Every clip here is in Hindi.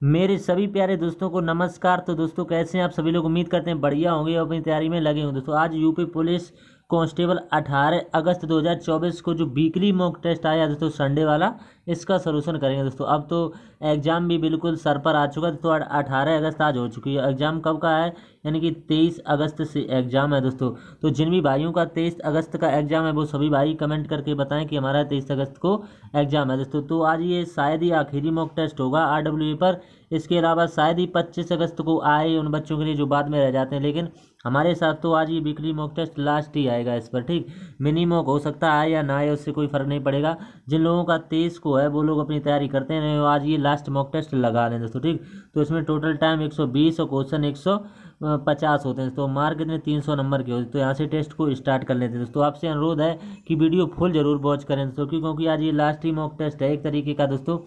मेरे सभी प्यारे दोस्तों को नमस्कार। तो दोस्तों कैसे हैं आप सभी लोग, उम्मीद करते हैं बढ़िया होंगे और अपनी तैयारी में लगे होंगे। दोस्तों आज यूपी पुलिस कांस्टेबल 18 अगस्त 2024 को जो वीकली मॉक टेस्ट आया दोस्तों संडे वाला, इसका सलूशन करेंगे दोस्तों। अब तो एग्ज़ाम भी बिल्कुल सर पर आ चुका है दोस्तों। 18 अगस्त आज हो चुकी है। एग्ज़ाम कब का है, यानी कि 23 अगस्त से एग्ज़ाम है दोस्तों। तो जिन भी भाइयों का 23 अगस्त का एग्ज़ाम है वो सभी भाई कमेंट करके बताएं कि हमारा 23 अगस्त को एग्ज़ाम है दोस्तों। तो आज ये शायद ही आखिरी मॉक टेस्ट होगा RWE पर। इसके अलावा शायद ही 25 अगस्त को आए उन बच्चों के लिए जो बाद में रह जाते हैं, लेकिन हमारे साथ तो आज ये वीकली मॉक टेस्ट लास्ट ही आएगा इस पर। ठीक, मिनी मॉक हो सकता है या ना आए, उससे कोई फ़र्क नहीं पड़ेगा। जिन लोगों का 23 को है वो लोग अपनी तैयारी करते हैं, आज ये लास्ट मॉक टेस्ट लगा लें दोस्तों। ठीक, तो इसमें टोटल टाइम 120 और क्वेश्चन 150 होते हैं। तो मार्क कितने 300 नंबर के होते हैं। तो यहाँ से टेस्ट को स्टार्ट कर लेते हैं दोस्तों। आपसे अनुरोध है कि वीडियो फुल जरूर वॉच करें दोस्तों, क्योंकि आज ये लास्ट ही मॉक टेस्ट है एक तरीके का दोस्तों।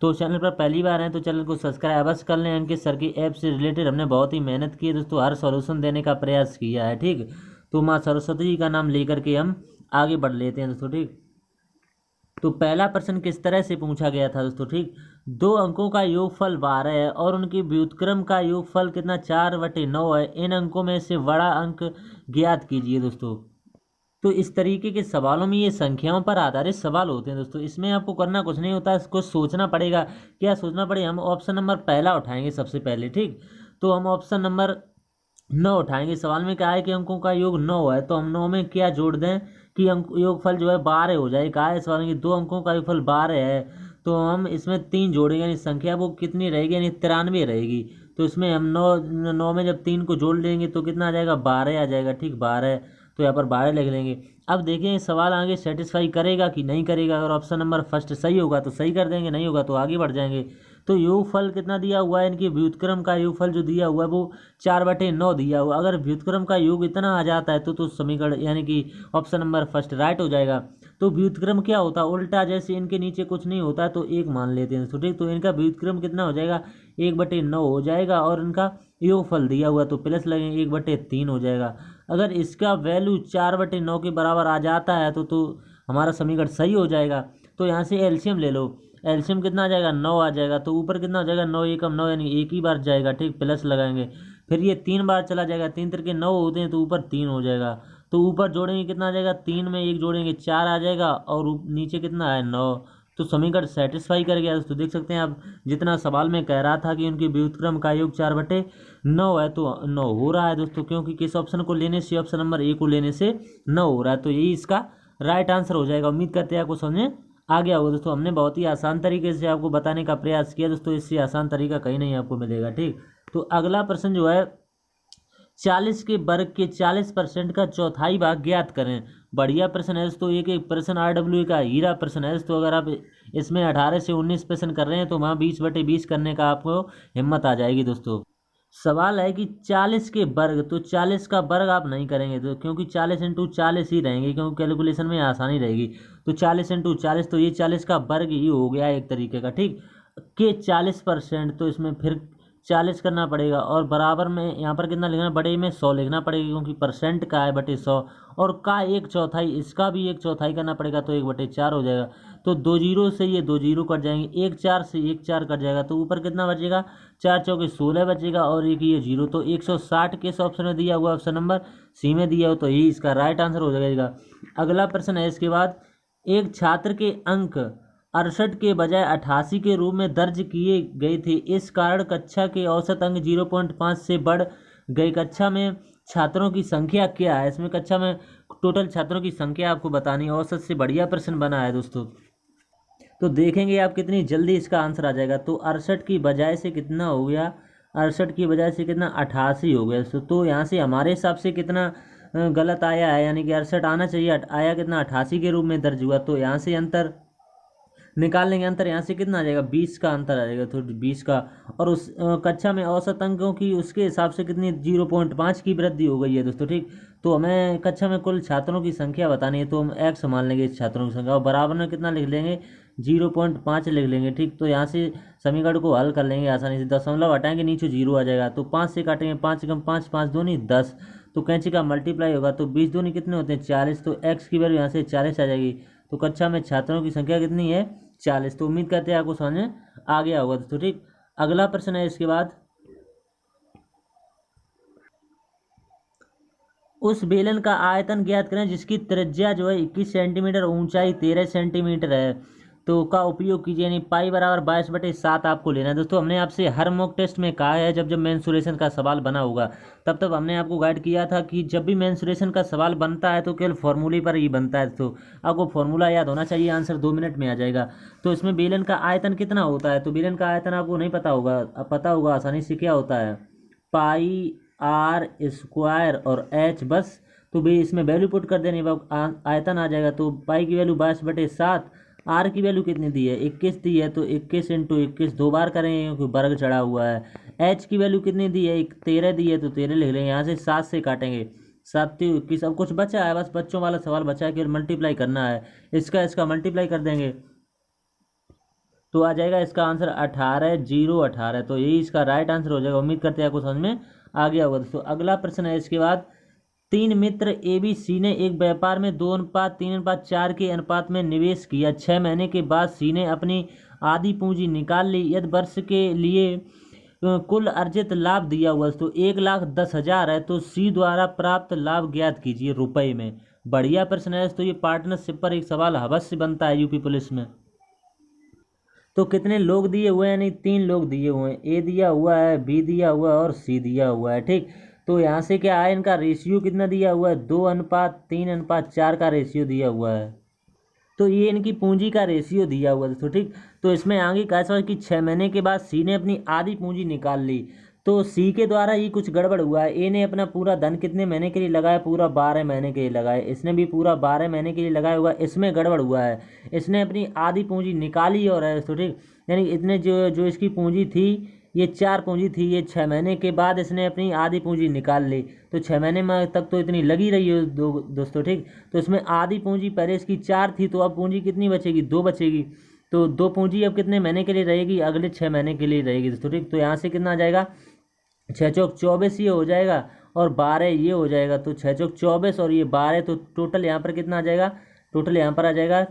तो चैनल पर पहली बार हैं तो चैनल को सब्सक्राइब अवश्य कर लें। इनके सर की ऐप से रिलेटेड हमने बहुत ही मेहनत की है दोस्तों, हर सॉल्यूशन देने का प्रयास किया है। ठीक, तो माँ सरस्वती जी का नाम लेकर के हम आगे बढ़ लेते हैं दोस्तों। ठीक, तो पहला प्रश्न किस तरह से पूछा गया था दोस्तों। ठीक, 2 अंकों का योगफल 12 है और उनकी व्युत्क्रम का योगफल कितना 4/9 है। इन अंकों में से बड़ा अंक ज्ञात कीजिए दोस्तों। तो इस तरीके के सवालों में ये संख्याओं पर आधारित सवाल होते हैं दोस्तों। इसमें आपको करना कुछ नहीं होता, इसको सोचना पड़ेगा। क्या सोचना पड़ेगा, हम ऑप्शन नंबर पहला उठाएंगे सबसे पहले। ठीक, तो हम ऑप्शन नंबर 9 उठाएंगे। सवाल में क्या है कि अंकों का योग 9 है, तो हम 9 में क्या जोड़ दें कि अंक योगफल जो है 12 हो जाए। कहा है सवाल में कि 2 अंकों का योगफल 12 है, तो हम इसमें 3 जोड़ेंगे, यानी संख्या वो कितनी रहेगी, यानी 93 रहेगी। तो इसमें हम 9 में जब 3 को जोड़ लेंगे तो कितना आ जाएगा, 12 आ जाएगा। ठीक, 12, तो यहाँ पर 12 लिख लेंगे। अब देखिए सवाल आगे सेटिस्फाई करेगा कि नहीं करेगा। अगर ऑप्शन नंबर फर्स्ट सही होगा तो सही कर देंगे, नहीं होगा तो आगे बढ़ जाएंगे। तो योगफल कितना दिया हुआ है, इनकी व्युत्क्रम का योगफल जो दिया हुआ है वो 4/9 दिया हुआ। अगर व्युत्क्रम का योग इतना आ जाता है तो समीकरण यानी कि ऑप्शन नंबर फर्स्ट राइट हो जाएगा। तो व्युत्क्रम क्या होता है, उल्टा, जैसे इनके नीचे कुछ नहीं होता तो 1 मान लेते हैं। तो ठीक, तो इनका व्युत्क्रम कितना हो जाएगा, 1/9 हो जाएगा। और इनका योगफल दिया हुआ तो प्लस लगेंगे, 1/3 हो जाएगा। अगर इसका वैल्यू 4/9 के बराबर आ जाता है तो हमारा समीकरण सही हो जाएगा। तो यहाँ से एलसीएम ले लो। एलसीएम कितना आ जाएगा, 9 आ जाएगा। तो ऊपर कितना हो जाएगा, 9 एकम 9, यानी एक ही बार जाएगा। ठीक, प्लस लगाएंगे, फिर ये 3 बार चला जाएगा। 3 तिरके 9 होते हैं तो ऊपर 3 हो जाएगा। तो ऊपर जोड़ेंगे कितना आ जाएगा, 3 में 1 जोड़ेंगे 4 आ जाएगा। और नीचे कितना है, 9। तो समीकरण सेटिस्फाई कर गया दोस्तों। देख सकते हैं आप, जितना सवाल में कह रहा था कि उनकी व्युत्क्रम का योग 4/9 है तो 9 हो रहा है दोस्तों, क्योंकि किस ऑप्शन को लेने से, ऑप्शन नंबर ए को लेने से 9 हो रहा है। तो यही इसका राइट आंसर हो जाएगा। उम्मीद करते हैं आपको समझ में आ गया होगा दोस्तों। हमने बहुत ही आसान तरीके से आपको बताने का प्रयास किया दोस्तों, इससे आसान तरीका कहीं नहीं आपको मिलेगा। ठीक, तो अगला प्रश्न जो है, 40 के वर्ग के 40% का चौथाई भाग ज्ञात करें। बढ़िया प्रश्न है दोस्तों। एक एक प्रश्न RWE का हीरा प्रश्न है दोस्तों। अगर आप इसमें 18 से 19 प्रश्न कर रहे हैं तो वहाँ 20/20 करने का आपको हिम्मत आ जाएगी दोस्तों। सवाल है कि 40 के वर्ग, तो 40 का वर्ग आप नहीं करेंगे तो, क्योंकि 40 × 40 ही रहेंगे, क्योंकि कैलकुलेशन में आसानी रहेगी। तो 40 × 40, तो ये 40 का वर्ग ही हो गया एक तरीके का। ठीक, के 40%, तो इसमें फिर 40 करना पड़ेगा। और बराबर में यहाँ पर कितना लिखना, बड़े में 100 लिखना पड़ेगा, क्योंकि परसेंट का है बटे 100। और का 1/4, इसका भी 1/4 करना पड़ेगा, तो 1/4 हो जाएगा। तो 2 जीरो से ये 2 जीरो कट जाएंगे, 1 4 से 1 4 कट जाएगा। तो ऊपर कितना बचेगा, 4 चौके 16 बचेगा, और एक ये जीरो। तो 160 किस ऑप्शन में दिया हुआ, ऑप्शन नंबर सी में दिया हो, तो यही इसका राइट आंसर हो जाएगा। अगला प्रश्न है इसके बाद, एक छात्र के अंक 68 के बजाय 88 के रूप में दर्ज किए गए थे। इस कारण कक्षा के औसत अंक 0.5 से बढ़ गए। कक्षा में छात्रों की संख्या क्या है, इसमें कक्षा में टोटल छात्रों की संख्या आपको बतानी है। औसत से बढ़िया प्रश्न बना है दोस्तों। तो देखेंगे आप कितनी जल्दी इसका आंसर आ जाएगा। तो 68 की बजाय से कितना हो गया, 68 की बजाय से कितना 88 हो गया। तो यहाँ से हमारे हिसाब से कितना गलत आया है, यानी कि 68 आना चाहिए, आया कितना 88 के रूप में दर्ज हुआ। तो यहाँ से अंतर निकाल लेंगे। अंतर यहाँ से कितना आ जाएगा, 20 का अंतर आ जाएगा। तो 20 का, और उस कक्षा में औसत अंकों की उसके हिसाब से कितनी 0.5 की वृद्धि हो गई है दोस्तों। ठीक, तो हमें कक्षा में कुल छात्रों की संख्या बतानी है, तो हम x मान लेंगे इस छात्रों की संख्या, और बराबर में कितना लिख लेंगे, 0.5 लिख लेंगे। ठीक, तो यहाँ से समीकरण को हल कर लेंगे आसानी से। दशमलव हटाएंगे, नीचे 0 आ जाएगा। तो 5 से काटेंगे, 5 कम 5, 5 दूनी 10। तो कैंची का मल्टीप्लाई होगा, तो 20 दूनी कितने होते हैं 40। तो x की वैल्यू यहाँ से 40 आ जाएगी। तो कक्षा में छात्रों की संख्या कितनी है, 40। तो उम्मीद करते हैं आपको समझ में आ गया होगा दोस्तों। ठीक, अगला प्रश्न है इसके बाद, उस बेलन का आयतन ज्ञात करें जिसकी त्रिज्या जो है 21 सेंटीमीटर, ऊंचाई 13 सेंटीमीटर है, तो का उपयोग कीजिए। यानी पाई बराबर 22/7 आपको लेना है। दोस्तों हमने आपसे हर मॉक टेस्ट में कहा है, जब जब मेंसुरेशन का सवाल बना होगा तब तब हमने आपको गाइड किया था कि जब भी मेंसुरेशन का सवाल बनता है तो केवल फॉर्मूले पर ही बनता है। तो आपको फॉर्मूला याद होना चाहिए, आंसर 2 मिनट में आ जाएगा। तो इसमें बेलन का आयतन कितना होता है, तो बेलन का आयतन आपको नहीं पता होगा, अब पता होगा आसानी से, क्या होता है, पाई आर स्क्वायर और एच बस। तो भाई इसमें वैल्यू पुट कर देने आयतन आ जाएगा। तो पाई की वैल्यू 22/7, आर की वैल्यू कितनी दी है, 21 दी है, तो 21 इंटू 21 दो बार करेंगे क्योंकि वर्ग चढ़ा हुआ है। एच की वैल्यू कितनी दी है, 13 दी है, तो 13 लिख लेंगे। यहाँ से 7 से काटेंगे, 7 × 21। अब कुछ बचा है, बस बच्चों वाला सवाल बचा है कि मल्टीप्लाई करना है, इसका मल्टीप्लाई कर देंगे तो आ जाएगा इसका आंसर 18,018। तो यही इसका राइट आंसर हो जाएगा। उम्मीद करते हैं आपको समझ में आ गया होगा। दोस्तों अगला प्रश्न है इसके बाद, 3 मित्र ए बी सी ने एक व्यापार में 2:3:4 के अनुपात में निवेश किया। 6 महीने के बाद सी ने अपनी आधी पूंजी निकाल ली। यदि वर्ष के लिए कुल अर्जित लाभ दिया हुआ तो 1,10,000 है, तो सी द्वारा प्राप्त लाभ ज्ञात कीजिए रुपए में। बढ़िया प्रश्न है। तो ये पार्टनरशिप पर एक सवाल अवश्य बनता है यूपी पुलिस में। तो कितने लोग दिए हुए हैं, यानी 3 लोग दिए हुए हैं, ए दिया हुआ है, बी दिया हुआ है और सी दिया हुआ है। ठीक, तो यहाँ से क्या है, इनका रेशियो कितना दिया हुआ है, 2:3:4 का रेशियो दिया हुआ है। तो ये इनकी पूंजी का रेशियो दिया हुआ है। तो ठीक, तो इसमें आगे कैसा है कि 6 महीने के बाद सी ने अपनी आधी पूंजी निकाल ली। तो सी के द्वारा ये कुछ गड़बड़ हुआ है। ए ने अपना पूरा धन कितने महीने के लिए लगाया, पूरा 12 महीने के लिए लगाया। इसने भी पूरा 12 महीने के लिए लगाया हुआ, इसमें गड़बड़ हुआ है। इसने अपनी आधी पूंजी निकाली और है, तो ठीक, यानी इतने जो जो इसकी पूंजी थी, ये 4 पूंजी थी, ये 6 महीने के बाद इसने अपनी आधी पूंजी निकाल ली। तो 6 महीने में तक तो इतनी लगी रही है दोस्तों। ठीक, तो इसमें आधी पूंजी पहले इसकी 4 थी, तो अब पूंजी कितनी बचेगी, 2 बचेगी। तो 2 पूंजी अब कितने महीने के लिए रहेगी, अगले 6 महीने के लिए रहेगी दोस्तों। ठीक, तो यहाँ से कितना आ जाएगा, 6 चौक 24 ये हो जाएगा और 12 ये हो जाएगा। तो 6 चौक 24 और ये 12, तो टोटल यहाँ पर कितना आ जाएगा, टोटल यहाँ पर आ जाएगा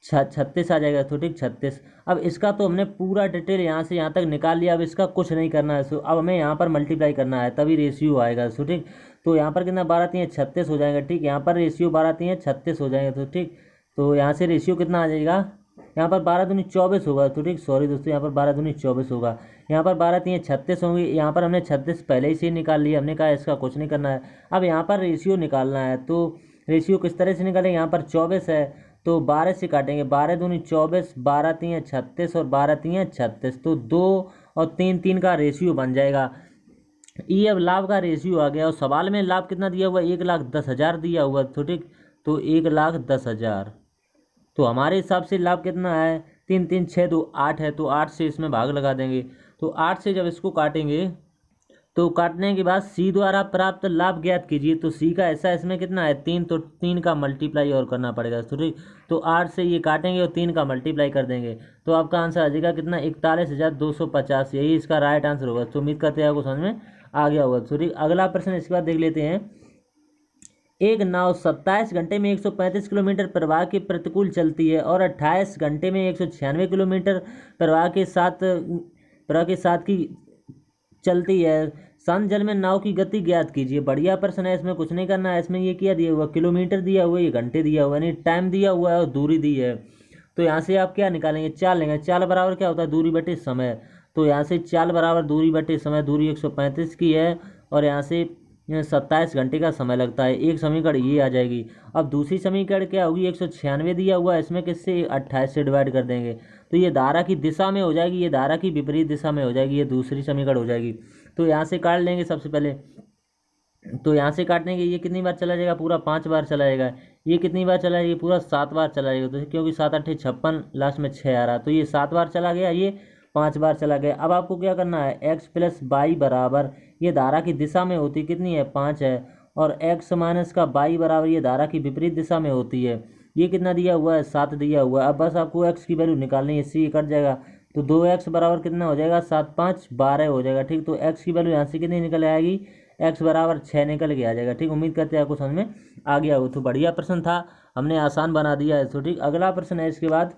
36 आ जाएगा। तो ठीक, 36। अब इसका तो हमने पूरा डिटेल यहाँ से यहाँ तक निकाल लिया। अब इसका कुछ नहीं करना है। सो अब हमें यहाँ पर मल्टीप्लाई करना है, तभी रेशियो आएगा। सो ठीक, तो यहाँ पर कितना 12×3 = 36 हो जाएगा। ठीक, यहाँ पर रेशियो 12×3 = 36 हो जाएगा। तो ठीक, तो यहाँ से रेशियो कितना आ जाएगा, यहाँ पर 12×2 = 24 होगा। तो ठीक, सॉरी दोस्तों, यहाँ पर 12×2 = 24 होगा। यहाँ पर 12×3 = 36 होंगे। यहाँ पर हमने 36 पहले ही से निकाल लिया, हमने कहा इसका कुछ नहीं करना है। अब यहाँ पर रेशियो निकालना है। तो रेशियो किस तरह से निकालेंगे, यहाँ पर 24 है तो 12 से काटेंगे, 12×2 = 24, 12×3 = 36 और 12×3 = 36। तो 2 और 3 3 का रेशियो बन जाएगा। ये अब लाभ का रेशियो आ गया। और सवाल में लाभ कितना दिया हुआ, 1,10,000 दिया हुआ। तो ठीक, तो 1,10,000, तो हमारे हिसाब से लाभ कितना है, 3 3 6 2 8 है। तो 8 से इसमें भाग लगा देंगे। तो 8 से जब इसको काटेंगे तो काटने के बाद सी द्वारा प्राप्त लाभ ज्ञात कीजिए। तो सी का ऐसा इसमें कितना है, 3, तो 3 का मल्टीप्लाई और करना पड़ेगा। तो ठीक, तो 8 से ये काटेंगे और 3 का मल्टीप्लाई कर देंगे। तो आपका आंसर आ जाएगा कितना, 41,250। यही इसका राइट आंसर होगा। तो उम्मीद करते हैं आपको समझ में आ गया होगा। तो ठीक, अगला प्रश्न इसके बाद देख लेते हैं। एक नाव 27 घंटे में 135 किलोमीटर प्रवाह के प्रतिकूल चलती है और 28 घंटे में 196 किलोमीटर प्रवाह के साथ की चलती है। शांत जल में नाव की गति ज्ञात कीजिए। बढ़िया प्रश्न है, इसमें कुछ नहीं करना है। इसमें ये क्या दिया हुआ, किलोमीटर दिया हुआ है, ये घंटे दिया हुआ है, यानी टाइम दिया हुआ है और दूरी दी है। तो यहाँ से आप क्या निकालेंगे, चाल लेंगे। चाल बराबर क्या होता है, दूरी बटे समय। तो यहाँ से चाल बराबर दूरी बटे समय, दूरी 135 की है और यहाँ से 27 घंटे का समय लगता है। एक समीकरण ये आ जाएगी। अब दूसरी समीकरण क्या होगी, 196 दिया हुआ है, इसमें किससे 28 से डिवाइड कर देंगे। तो ये धारा की दिशा में हो जाएगी, ये धारा की विपरीत दिशा में हो जाएगी, ये दूसरी समीकरण हो जाएगी। तो यहाँ से काट लेंगे सबसे पहले। तो यहाँ से काटने के ये कितनी बार चला जाएगा, पूरा 5 बार चला जाएगा। ये कितनी बार चला, ये पूरा 7 बार चला जाएगा। तो क्योंकि 7 8 56, लास्ट में 6 आ रहा, तो ये 7 बार चला गया, ये 5 बार चला गया। अब आपको क्या करना है, x + y बराबर, ये धारा की दिशा में होती कितनी है, 5 है, और x - y बराबर ये धारा की विपरीत दिशा में होती है। ये कितना दिया हुआ है, 7 दिया हुआ है। अब बस आपको x की वैल्यू निकालनी है, इससे ये कट जाएगा। तो 2x बराबर कितना हो जाएगा, 7 5 12 हो जाएगा। ठीक, तो x की वैल्यू यहाँ से कितनी निकल आएगी, x बराबर 6 निकल के आ जाएगा। ठीक, उम्मीद करते हैं आपको समझ में आ गया हो। तो बढ़िया प्रश्न था, हमने आसान बना दिया है। तो ठीक, अगला प्रश्न है इसके बाद,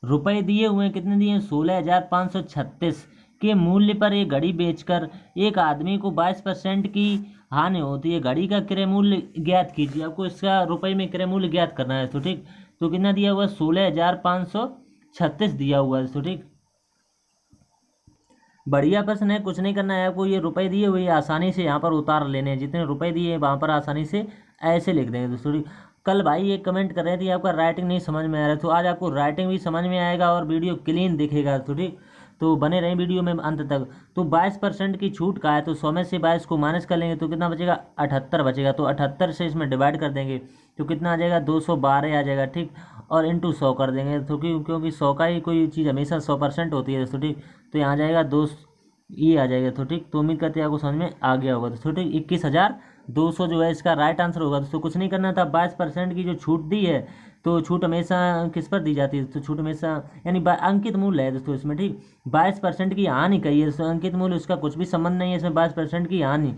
रुपए दिए हुए हैं, कितने दिए हैं 16,536 के मूल्य पर एक घड़ी बेचकर एक आदमी को 22% की हानि होती है। घड़ी का क्रय मूल्य ज्ञात कीजिए। आपको इसका रुपए में क्रय मूल्य ज्ञात करना है। तो ठीक, तो कितना दिया हुआ है 16,536 दिया हुआ है। तो ठीक, बढ़िया प्रश्न है, कुछ नहीं करना है आपको। ये रुपए दिए हुए आसानी से यहाँ पर उतार लेने हैं, जितने रुपए दिए हैं वहाँ पर आसानी से ऐसे लिख देंगे दोस्तों। कल भाई ये कमेंट कर रहे थे आपका राइटिंग नहीं समझ में आ रहा है, तो आज आपको राइटिंग भी समझ में आएगा और वीडियो क्लीन दिखेगा। तो ठीक, तो बने रहें वीडियो में अंत तक। तो 22% की छूट का है, तो 100 में से 22 को माइनस कर लेंगे तो कितना बचेगा 78 बचेगा। तो 78 से इसमें डिवाइड कर देंगे तो कितना आ जाएगा 212 आ जाएगा। ठीक, और इंटू 100 कर देंगे तो क्योंकि 100 का ही कोई चीज़ हमेशा 100% होती है। तो ठीक, तो यहाँ आ जाएगा 2 ये आ जाएगा। तो ठीक, तो उम्मीद करते हैं आपको समझ में आ गया होगा। तो ठीक, 21,200 जो है इसका राइट आंसर होगा। दोस्तों कुछ नहीं करना था, 22% की जो छूट दी है, तो छूट हमेशा किस पर दी जाती है, तो छूट हमेशा यानी अंकित मूल्य है दोस्तों इसमें। ठीक, 22% की हानि कही है दोस्तों, अंकित मूल्य उसका कुछ भी संबंध नहीं है इसमें। 22% की हानि,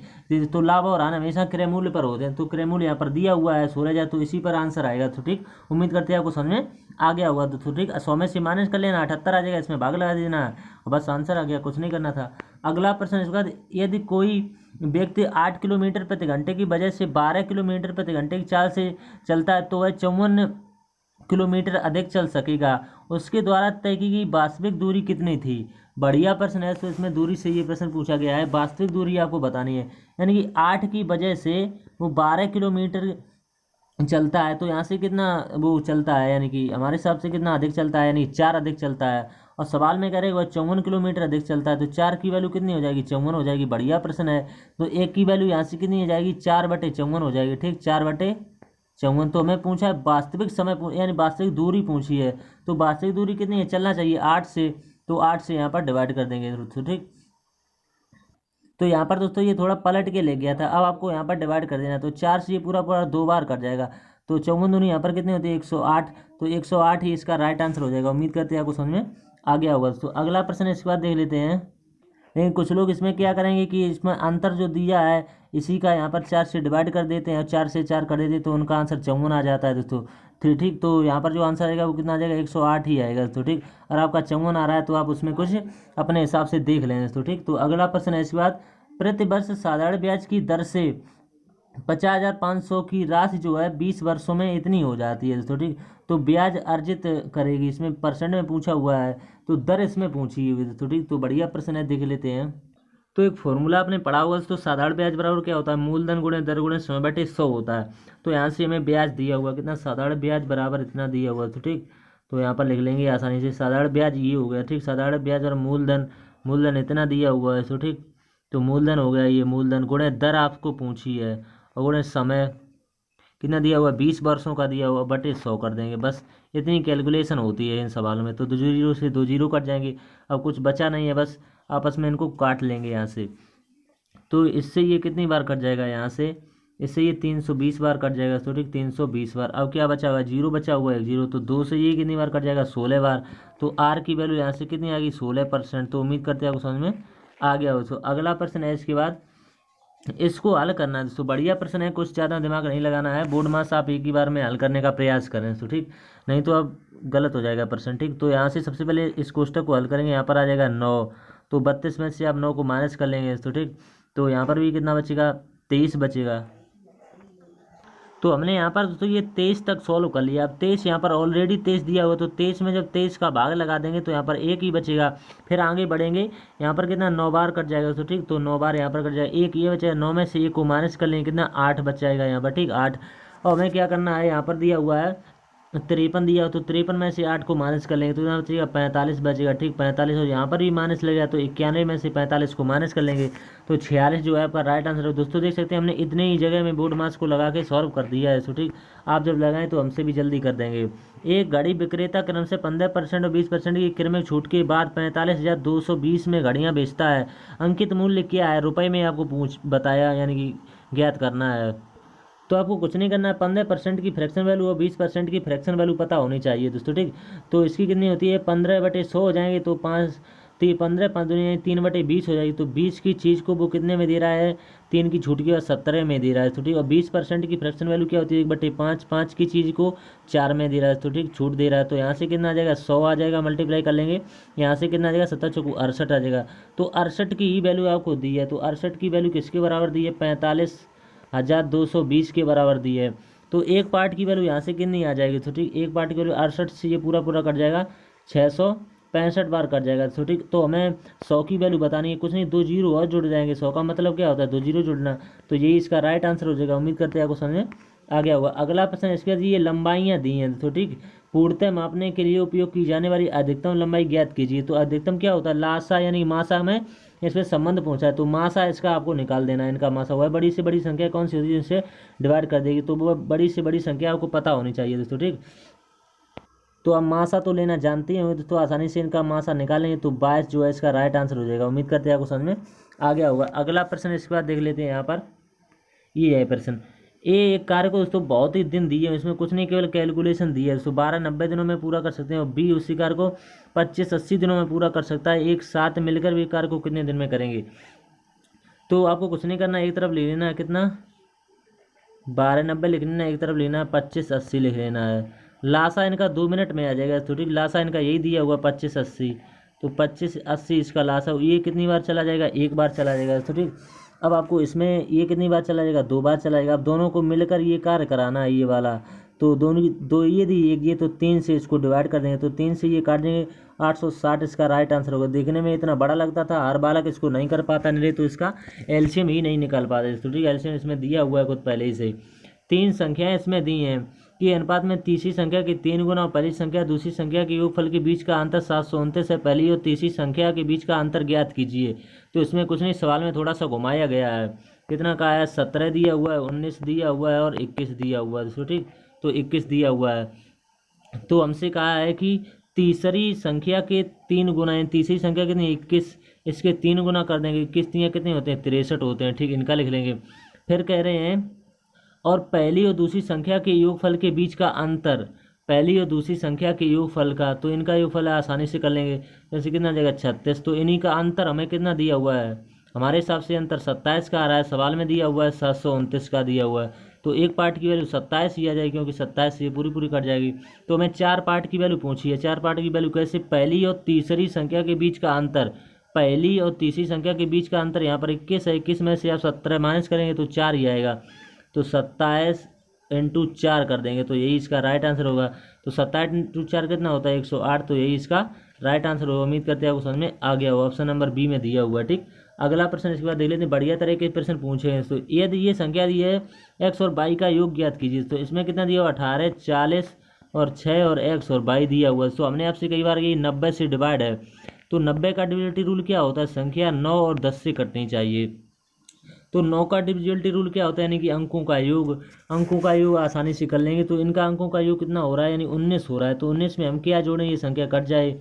तो लाभ और हानि हमेशा क्रय मूल्य पर होते हैं। तो क्रय मूल्य यहाँ पर दिया हुआ है 16,000, तो इसी पर आंसर आएगा। तो ठीक, उम्मीद करते हैं आपको समझ में आ गया होगा। तो ठीक, 100 में से माइनस कर लेना, 78 आ जाएगा, इसमें भाग लगा देना, बस आंसर आ गया, कुछ नहीं करना था। अगला प्रश्न इसके बाद, यदि कोई व्यक्ति 8 किलोमीटर प्रति घंटे की बजाय से 12 किलोमीटर प्रति घंटे की चाल से चलता है तो वह 54 किलोमीटर अधिक चल सकेगा। उसके द्वारा तय की गई वास्तविक दूरी कितनी थी। बढ़िया प्रश्न है, तो इसमें दूरी से ये प्रश्न पूछा गया है, वास्तविक दूरी आपको बतानी है। यानी कि 8 की वजह से वो 12 किलोमीटर चलता है, तो यहाँ से कितना वो चलता है, यानी कि हमारे हिसाब से कितना अधिक चलता है, यानी 4 अधिक चलता है। और सवाल में कह रहे हैं वह 54 किलोमीटर अधिक चलता है, तो 4 की वैल्यू कितनी हो जाएगी 54 हो जाएगी। बढ़िया प्रश्न है, तो 1 की वैल्यू यहाँ से कितनी हो जाएगी 4/54 हो जाएगी। ठीक, 4/54। तो हमें पूछा है वास्तविक समय यानी वास्तविक दूरी पूछी है, तो वास्तविक दूरी कितनी है, चलना चाहिए 8 से, तो 8 से यहाँ पर डिवाइड कर देंगे। तो ठीक, तो यहाँ पर दोस्तों ये थोड़ा पलट के ले गया था, अब आपको यहाँ पर डिवाइड कर देना। तो 4 से ये पूरा पूरा 2 बार कट जाएगा, तो 54 दूनी यहाँ पर कितनी होती है 108, तो 108 ही इसका राइट आंसर हो जाएगा। उम्मीद करते हैं आपको समझ में आ गया होगा। तो अगला प्रश्न इसके बाद देख लेते हैं। लेकिन कुछ लोग इसमें क्या करेंगे कि इसमें अंतर जो दिया है इसी का यहाँ पर 4 से डिवाइड कर देते हैं और 4 से 4 कर देते हैं, तो उनका आंसर 54 आ जाता है दोस्तों। फिर ठीक, तो यहाँ पर जो आंसर आएगा वो कितना आ जाएगा 108 ही आएगा दोस्तों। ठीक, और आपका 54 आ रहा है तो आप उसमें कुछ अपने हिसाब से देख लें दोस्तों। ठीक, तो अगला प्रश्न है इसके बाद, प्रति वर्ष साधारण ब्याज की दर से 50,500 की राशि जो है 20 वर्षों में इतनी हो जाती है दोस्तों। ठीक, तो ब्याज अर्जित करेगी, इसमें परसेंट में पूछा हुआ है, तो दर इसमें पूछी हुई दोस्तों। ठीक, तो बढ़िया प्रश्न है, देख लेते हैं। तो एक फॉर्मूला आपने पढ़ा हुआ है, तो साधारण ब्याज बराबर क्या होता है, मूलधन गुणे दर गुणे समय बटे 100 होता है। तो यहाँ से हमें ब्याज दिया हुआ कितना, साधारण ब्याज बराबर इतना दिया हुआ। तो ठीक, तो यहाँ पर लिख लेंगे आसानी से, साधारण ब्याज ये हो गया। ठीक, साधारण ब्याज और मूलधन इतना दिया हुआ है। तो ठीक, तो मूलधन हो गया ये, मूलधन गुणे दर आपको पूछी है, और गुणे समय कितना दिया हुआ 20 वर्षों का दिया हुआ, बटे 100 कर देंगे। बस इतनी कैलकुलेशन होती है इन सवालों में। तो 2 जीरो से 2 जीरो कट जाएंगे, अब कुछ बचा नहीं है, बस आपस में इनको काट लेंगे यहाँ से। तो इससे ये कितनी बार कट जाएगा, यहाँ से इससे ये 320 बार कट जाएगा। तो ठीक, 320 बार। अब क्या बचा हुआ, जीरो बचा हुआ है, जीरो, तो 2 से ये कितनी बार कट जाएगा 16 बार। तो आर की वैल्यू यहाँ से कितनी आ गई 16%। तो उम्मीद करते हैं आपको समझ में आ गया हो। तो अगला प्रश्न है इसके बाद, इसको हल करना है दोस्तों। बढ़िया प्रश्न है, कुछ ज़्यादा दिमाग नहीं लगाना है, बोर्ड मास आप एक ही बार में हल करने का प्रयास करें तो ठीक, नहीं तो अब गलत हो जाएगा प्रश्न। ठीक, तो यहाँ से सबसे पहले इस कोष्टक को हल करेंगे, यहाँ पर आ जाएगा 9, तो 32 में से आप 9 को माइनस कर लेंगे तो ठीक, तो यहाँ पर भी कितना बचेगा 23 बचेगा। तो हमने यहाँ पर दोस्तों ये 23 तक सॉल्व कर लिया। अब 23 यहाँ पर ऑलरेडी 23 दिया हुआ, तो 23 में जब 23 का भाग लगा देंगे तो यहाँ पर 1 ही बचेगा। फिर आगे बढ़ेंगे, यहाँ पर कितना 9 बार कट जाएगा तो ठीक, तो 9 बार यहाँ पर कट जाएगा, 1 ये बचेगा, 9 में से 1 को माइनस कर लेंगे कितना 8 बच जाएगा यहाँ पर ठीक 8। और हमें क्या करना है, यहाँ पर दिया हुआ है 53 दिया हो, तो 53 में से 8 को माइनस कर लेंगे तो यहाँ बचेगा 45 बचेगा ठीक 45, और यहाँ पर भी माइनस लगेगा तो 91 में से 45 को माइनस कर लेंगे तो 46 जो है आपका राइट आंसर है। दोस्तों देख सकते हैं हमने इतने ही जगह में बोर्ड मास को लगा के सॉल्व कर दिया है। तो ठीक, आप जब लगाएं तो हमसे भी जल्दी कर देंगे। एक घड़ी विक्रेता क्रम से 15% और 20% की क्रमिक छूट के बाद 45,220 में घड़ियाँ बेचता है। अंकित मूल्य क्या है, रुपये में आपको बताया, यानी कि ज्ञात करना है। तो आपको कुछ नहीं करना है, 15% की फ्रैक्शन वैल्यू और 20% की फ्रैक्शन वैल्यू पता होनी चाहिए दोस्तों ठीक। तो इसकी कितनी होती है 15/100 हो जाएंगे, तो तो ये 15 5 दूनी 3/20 हो जाएगी। तो 20 की चीज़ को वो कितने में दे रहा है, 3 की छूट के बाद 17 में दे रहा है। तो ठीक, और 20% की फ्रैक्शन वैल्यू क्या होती है, 1/5, 5 की चीज़ को 4 में दे रहा है। तो ठीक, छूट दे रहा है। तो यहाँ से कितना आ जाएगा, 100 आ जाएगा, मल्टीप्लाई कर लेंगे। यहाँ से कितना आ जाएगा, 7 चौको 68 आ जाएगा। तो 68 की ही वैल्यू आपको दी है। तो 68 की वैल्यू किसके बराबर दी है, 45,220 के बराबर दी है। तो एक पार्ट की वैल्यू यहाँ से कितनी आ जाएगी, तो ठीक, एक पार्ट की वैल्यू 68 से ये पूरा पूरा कट जाएगा, 665 बार कट जाएगा। तो ठीक, तो हमें 100 की वैल्यू बतानी है, कुछ नहीं, 2 जीरो और जुड़ जाएंगे। 100 का मतलब क्या होता है, 2 जीरो जुड़ना। तो यही इसका राइट आंसर हो जाएगा। उम्मीद करते हैं आपको समझ में आ गया होगा। अगला प्रश्न, इसके बाद ये लंबाइयाँ दी हैं। तो ठीक, पूर्णतः मापने के लिए उपयोग की जाने वाली अधिकतम लंबाई ज्ञात कीजिए। तो अधिकतम क्या होता है, लासा यानी मासा में इसमें संबंध पहुंचा है। तो मासा इसका आपको निकाल देना है, इनका मासा हुआ है। बड़ी से बड़ी संख्या कौन सी होती है, जिससे डिवाइड कर देगी। तो वो बड़ी से बड़ी संख्या आपको पता होनी चाहिए दोस्तों। ठीक, तो अब मासा तो लेना जानते ही होंगे दोस्तों, आसानी से इनका मासा निकालेंगे। तो 22 जो है इसका राइट आंसर हो जाएगा। उम्मीद करते हैं आपको समझ में आ गया होगा। अगला प्रश्न इसके बाद देख लेते हैं। यहाँ पर ये है प्रश्न, ए एक कार्य को दोस्तों बहुत ही दिन दिए हैं, इसमें कुछ नहीं, केवल कैलकुलेशन दी है दोस्तों। 12-90 दिनों में पूरा कर सकते हैं। और बी उसी कार्य को 25-80 दिनों में पूरा कर सकता है। एक साथ मिलकर भी कार्य को कितने दिन में करेंगे। तो आपको कुछ नहीं करना, एक तरफ ले लेना है कितना, 12-90 लिख लेना, एक तरफ लेना है 25-80 लिख लेना है। लासा इनका 2 मिनट में आ जाएगा। तो ठीक, लासा इनका यही दिया हुआ 25-80। तो 25-80 इसका लासा, ये कितनी बार चला जाएगा, एक बार चला जाएगा। तो ठीक, अब आपको इसमें ये कितनी बार चला जाएगा, 2 बार चला जाएगा। अब दोनों को मिलकर ये कार्य कराना है, ये वाला। तो दोनों की दो ये दी, एक ये, तो 3 से इसको डिवाइड कर देंगे। तो 3 से ये काट देंगे, 860 इसका राइट आंसर होगा। देखने में इतना बड़ा लगता था, हर बालक इसको नहीं कर पाता, नहीं तो इसका एलसीएम ही नहीं निकाल पाते। तो ठीक, एलसीएम इसमें दिया हुआ है खुद पहले ही से। 3 संख्याएं इसमें दी हैं कि अनुपात में तीसरी संख्या की 3 गुना और पहली संख्या दूसरी संख्या के योगफल के बीच का अंतर 729 है। पहली और तीसरी संख्या के बीच का अंतर ज्ञात कीजिए। तो इसमें कुछ नहीं, सवाल में थोड़ा सा घुमाया गया है। कितना का है, 17 दिया हुआ है, 19 दिया हुआ है और 21 दिया हुआ है। तो ठीक, तो 21 दिया हुआ है। तो हमसे कहा है कि तीसरी संख्या के 3 गुना है, तीसरी संख्या कितनी, 21, इसके 3 गुना कर देंगे। 21 3 कितने होते हैं, 63 होते हैं। ठीक, इनका लिख लेंगे। फिर कह रहे हैं, और पहली और दूसरी संख्या के योगफल के बीच का अंतर, पहली और दूसरी संख्या के योगफल का, तो इनका योगफल आसानी से कर लेंगे। जैसे कितना जाएगा, 36। तो इन्हीं का अंतर हमें कितना दिया हुआ है, हमारे हिसाब से अंतर 27 का आ रहा है। सवाल में दिया हुआ है 729 का दिया हुआ है। तो एक पार्ट की वैल्यू 27 ही आ जाएगी, क्योंकि 27 ये पूरी पूरी कट जाएगी। तो हमें 4 पार्ट की वैल्यू पूछी है। 4 पार्ट की वैल्यू कैसे, पहली और तीसरी संख्या के बीच का अंतर, पहली और तीसरी संख्या के बीच का अंतर यहाँ पर 21 है। 21 में से आप 17 माइनस करेंगे तो 4 ही आएगा। तो 27 इंटू 4 कर देंगे, तो यही इसका राइट आंसर होगा। तो 27 इंटू 4 कितना होता है, 108। तो यही इसका राइट आंसर होगा। उम्मीद करते हैं आपको समझ में आ गया होगा। ऑप्शन नंबर बी में दिया हुआ है। ठीक, अगला प्रश्न इसके बाद देख लेते हैं। बढ़िया तरह के प्रश्न पूछे हैं। तो यदि ये संख्या दी है एक्स और वाई का योग ज्ञात कीजिए। तो इसमें कितना दिया हुआ, 18, 40 और 6 और एक्स और वाई दिया हुआ है। तो हमने आपसे कई बार, ये 90 से डिवाइड है। तो 90 का डिविजिबिलिटी रूल क्या होता है, संख्या 9 और 10 से कटनी चाहिए। तो 9 का डिविजिबिलिटी रूल क्या होता है, यानी कि अंकों का योग। अंकों का योग आसानी से कर लेंगे। तो इनका अंकों का योग कितना हो रहा है, यानी 19 हो रहा है। तो 19 में हम क्या जोड़ें, ये संख्या कट जाए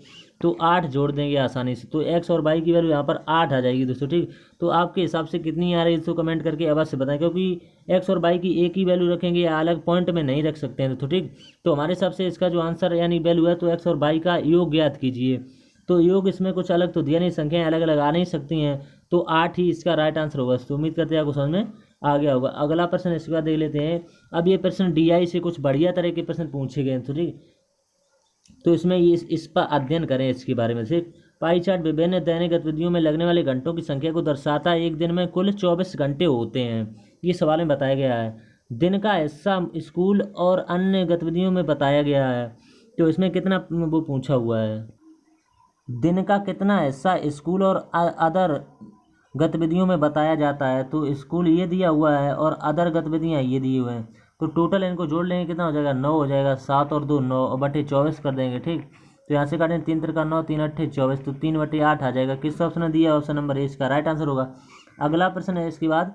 तो 8 जोड़ देंगे आसानी से। तो एक्स और वाई की वैल्यू यहाँ पर 8 आ जाएगी दोस्तों। ठीक, तो आपके हिसाब से कितनी आ रही है, इसको कमेंट करके अवश्य बताएं, क्योंकि एक्स और वाई की एक ही वैल्यू रखेंगे या अलग पॉइंट में नहीं रख सकते हैं दोस्तों। ठीक, तो हमारे हिसाब से इसका जो आंसर यानी वैल्यू है, तो एक्स और वाई का योग ज्ञात कीजिए। तो योग इसमें कुछ अलग तो दिया नहीं, संख्याएं अलग अलग आ नहीं सकती हैं। तो 8 ही इसका राइट आंसर होगा। तो उम्मीद करते हैं आपको समझ में आ गया होगा। अगला प्रश्न इसके बाद देख लेते हैं। अब ये प्रश्न डीआई से कुछ बढ़िया तरह के प्रश्न पूछे गए हैं। तो ठीक, तो इसमें ये इस पर अध्ययन करें इसके बारे में। से पाई चार्ट विभिन्न दैनिक गतिविधियों में लगने वाले घंटों की संख्या को दर्शाता है। एक दिन में कुल 24 घंटे होते हैं, ये सवाल में बताया गया है। दिन का हिस्सा स्कूल और अन्य गतिविधियों में बताया गया है। तो इसमें कितना वो पूछा हुआ है, दिन का कितना हिस्सा स्कूल और अदर गतिविधियों में बताया जाता है। तो स्कूल ये दिया हुआ है और अदर गतिविधियाँ ये दिए हुए हैं। तो टोटल इनको जोड़ लेंगे, कितना हो जाएगा, 9 हो जाएगा। 7 और 2 9 और बटे 24 कर देंगे। ठीक, तो यहाँ से काटें, 3 3 9 3 8 24, तो 3/8 आ जाएगा। किस ऑप्शन में दिया, ऑप्शन नंबर ए इसका राइट आंसर होगा। अगला प्रश्न है इसके बाद,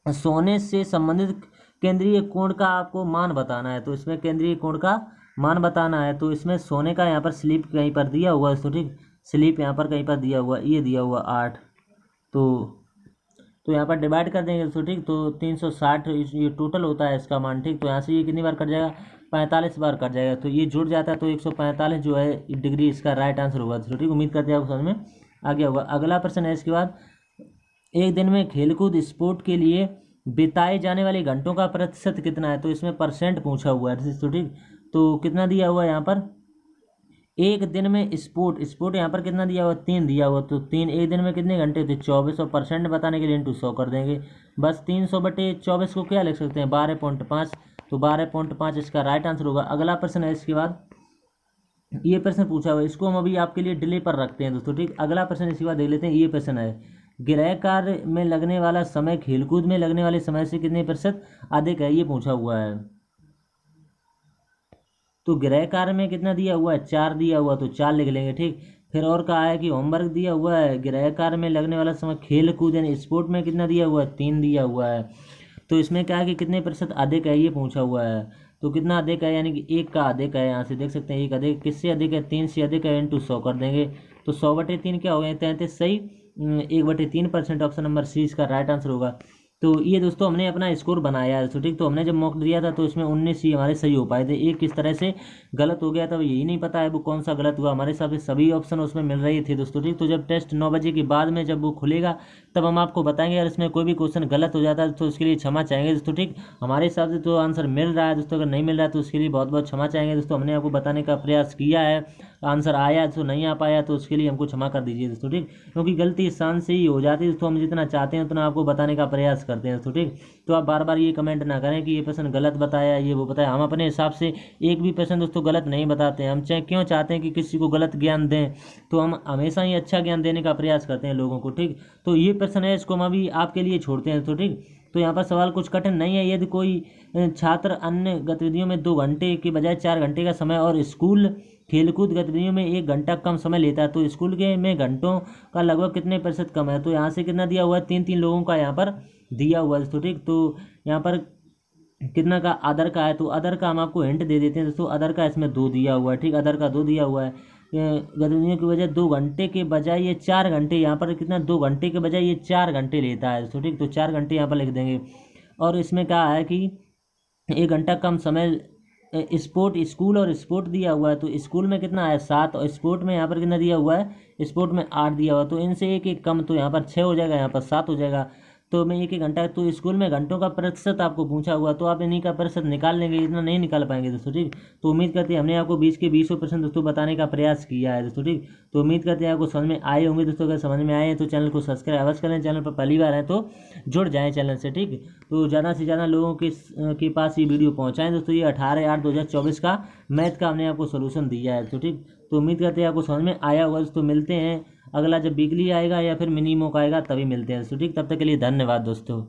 सोने से संबंधित केंद्रीय कोण का आपको मान बताना है। तो इसमें केंद्रीय कोण का मान बताना है। तो इसमें सोने का यहाँ पर स्लिप कहीं पर दिया हुआ है। तो ठीक, स्लिप यहाँ पर कहीं पर दिया हुआ, ये दिया हुआ 8। तो यहाँ पर डिवाइड कर देंगे। तो ठीक, तो 360 ये टोटल होता है इसका मान। ठीक, तो यहाँ से ये कितनी बार कट जाएगा, 45 बार कट जाएगा, तो ये जुड़ जाता है, तो 145 जो है डिग्री इसका राइट आंसर होगा दोस्तों। ठीक, उम्मीद करते हैं आपको समझ में आ गया होगा। अगला प्रश्न है इसके बाद, एक दिन में खेलकूद स्पोर्ट के लिए बिताए जाने वाले घंटों का प्रतिशत कितना है, तो इसमें परसेंट पूछा हुआ है दोस्तों। ठीक, तो कितना दिया हुआ है यहाँ पर, एक दिन में स्पोर्ट यहाँ पर कितना दिया हुआ, 3 दिया हुआ, तो 3 एक दिन में कितने घंटे होते हैं, 24, और परसेंट बताने के लिए इंटू 100 कर देंगे बस। 300/24 को क्या लिख सकते हैं, 12.5, तो 12.5 इसका राइट आंसर होगा। अगला प्रश्न है इसके बाद, ये प्रश्न पूछा हुआ है, इसको हम अभी आपके लिए डिले पर रखते हैं दोस्तों। ठीक, अगला प्रश्न इसके बाद देख लेते हैं। ये प्रश्न है, गृह कार्य में लगने वाला समय खेलकूद में लगने वाले समय से कितने प्रतिशत अधिक है, ये पूछा हुआ है। तो गृह कार्य में कितना दिया हुआ है, 4 दिया हुआ, तो 4 लिख लेंगे। ठीक, फिर और कहा है कि होमवर्क दिया हुआ है, गृह कार्य में लगने वाला समय खेल कूद यानी स्पोर्ट में कितना दिया हुआ है, 3 दिया हुआ है। तो इसमें क्या है कि कितने प्रतिशत अधिक है, ये पूछा हुआ है। तो कितना अधिक है, यानी कि 1 का अधिक है, यहाँ से देख सकते हैं 1 अधिक, किससे अधिक है, 3 से अधिक है, इंटू 100 कर देंगे, तो 100/3 क्या हो गए, 33 सही, 1/3%। ऑप्शन नंबर सी इसका राइट आंसर होगा। तो ये दोस्तों हमने अपना स्कोर बनाया है। तो ठीक, तो हमने जब मॉक दिया था तो इसमें 19 ही हमारे सही हो पाए थे, एक किस तरह से गलत हो गया था वो यही नहीं पता है वो कौन सा गलत हुआ। हमारे हिसाब से सभी ऑप्शन उसमें मिल रहे थे दोस्तों। ठीक, तो जब टेस्ट 9 बजे के बाद में जब वो खुलेगा तब हम आपको बताएंगे, अगर इसमें कोई भी क्वेश्चन गलत हो जाता है तो उसके लिए क्षमा चाहेंगे दोस्तों। ठीक, हमारे हिसाब से तो आंसर मिल रहा है दोस्तों, अगर नहीं मिल रहा है तो उसके लिए बहुत बहुत क्षमा चाहेंगे दोस्तों। हमने आपको बताने का प्रयास किया है, आंसर आया तो नहीं आ पाया तो उसके लिए हमको क्षमा कर दीजिए दोस्तों। ठीक, क्योंकि गलती इंसान से ही हो जाती है दोस्तों, हम जितना चाहते हैं उतना आपको बताने का प्रयास करते हैं दोस्तों। ठीक, तो आप बार बार ये कमेंट ना करें कि ये प्रश्न गलत बताया, ये वो बताया। हम अपने हिसाब से एक भी प्रश्न दोस्तों गलत नहीं बताते हैं। हम चाहे क्यों चाहते हैं कि किसी को गलत ज्ञान दें, तो हम हमेशा ही अच्छा ज्ञान देने का प्रयास करते हैं लोगों को। ठीक, तो ये प्रश्न है, इसको हम अभी आपके लिए छोड़ते हैं। तो ठीक, तो यहाँ पर सवाल कुछ कठिन नहीं है। यदि कोई छात्र अन्य गतिविधियों में 2 घंटे के बजाय 4 घंटे का समय और स्कूल खेलकूद गतिविधियों में 1 घंटा कम समय लेता है, तो स्कूल के में घंटों का लगभग कितने प्रतिशत कम है, तो यहाँ से कितना दिया हुआ है, 3 लोगों का यहाँ पर दिया हुआ है दोस्तों। ठीक, तो यहाँ पर कितना का अदर का है, तो अदर का हम आपको हिंट दे देते हैं दोस्तों। अदर का इसमें 2 दिया हुआ है। ठीक, अदर का 2 दिया हुआ है। गतिविधियों की वजह 2 घंटे के बजाय ये 4 घंटे, यहाँ पर कितना 2 घंटे के बजाय ये 4 घंटे लेता है दोस्तों। ठीक, तो 4 घंटे यहाँ पर लिख देंगे। और इसमें क्या है कि 1 घंटा कम समय स्पोर्ट, स्कूल और स्पोर्ट दिया हुआ है, तो स्कूल में कितना है 7, और स्पोर्ट में यहाँ पर कितना दिया हुआ है, स्पोर्ट में 8 दिया हुआ है। तो इनसे एक कम, तो यहाँ पर 6 हो जाएगा, यहाँ पर 7 हो जाएगा। तो मैं 1 घंटा, तो स्कूल में घंटों का प्रतिशत आपको पूछा हुआ, तो आप इन्हीं का प्रतिशत निकाल लेंगे, इतना नहीं निकाल पाएंगे दोस्तों। ठीक, तो उम्मीद करते हैं हमने आपको 20 के 20% दोस्तों बताने का प्रयास किया है दोस्तों। ठीक, तो उम्मीद करते हैं आपको समझ में आए होंगे दोस्तों। अगर समझ में आए हैं तो चैनल को सब्सक्राइब अवश्य करें, चैनल पर पहली बार है तो जुड़ जाएँ चैनल से। ठीक, तो ज़्यादा से ज़्यादा लोगों के पास ये वीडियो पहुँचाएँ दोस्तों। ये 18/8/2024 का मैथ का हमने आपको सोल्यूशन दिया है। तो ठीक, तो उम्मीद करते हैं आपको समझ में आया होगा दोस्तों। मिलते हैं अगला जब वीकली आएगा या फिर मिनी मॉक आएगा तभी मिलते हैं दोस्तों। ठीक, तब तक के लिए धन्यवाद दोस्तों।